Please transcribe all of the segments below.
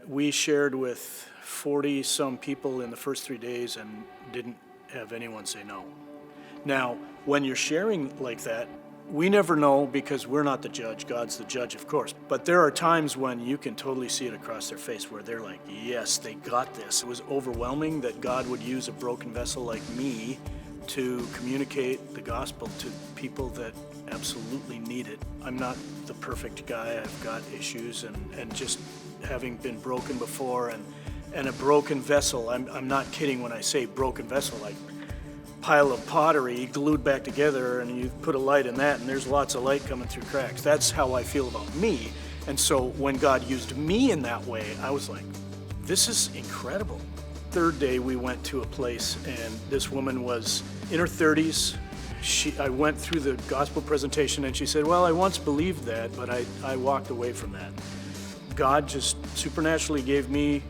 We shared with 40 some people in the first 3 days and didn't have anyone say no. Now, when you're sharing like that, we never know because we're not the judge. God's the judge, of course. But there are times when you can totally see it across their face where they're like, yes, they got this. It was overwhelming that God would use a broken vessel like me to communicate the gospel to people that absolutely need it. I'm not the perfect guy. I've got issues and just having been broken before and a broken vessel. I'm not kidding when I say broken vessel, like pile of pottery glued back together, and you put a light in that and there's lots of light coming through cracks. That's how I feel about me. And so when God used me in that way, I was like, this is incredible. Third day we went to a place and this woman was in her 30s. I went through the gospel presentation and she said, well, I once believed that, but I walked away from that. God just supernaturally gave me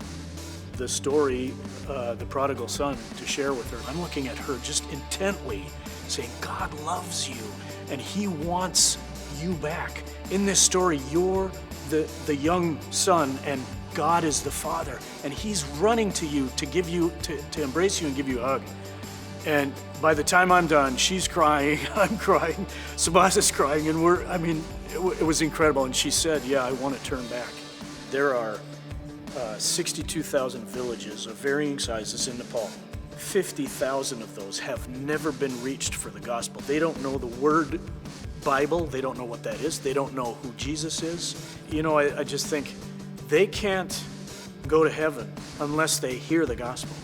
the story, the prodigal son, to share with her. I'm looking at her just intently saying, God loves you and he wants you back. In this story, you're the young son and God is the father and he's running to you to give you, to embrace you and give you a hug. And by the time I'm done, she's crying, I'm crying, Sabasa's crying, and it was incredible. And she said, yeah, I want to turn back. There are 62,000 villages of varying sizes in Nepal. 50,000 of those have never been reached for the gospel. They don't know the word Bible. They don't know what that is. They don't know who Jesus is. You know, I just think they can't go to heaven unless they hear the gospel.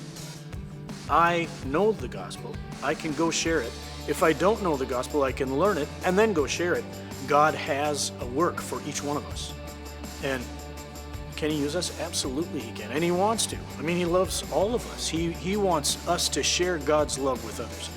I know the gospel. I can go share it. If I don't know the gospel, I can learn it and then go share it. God has a work for each one of us. And can he use us? Absolutely he can, and he wants to. I mean, he loves all of us. He wants us to share God's love with others.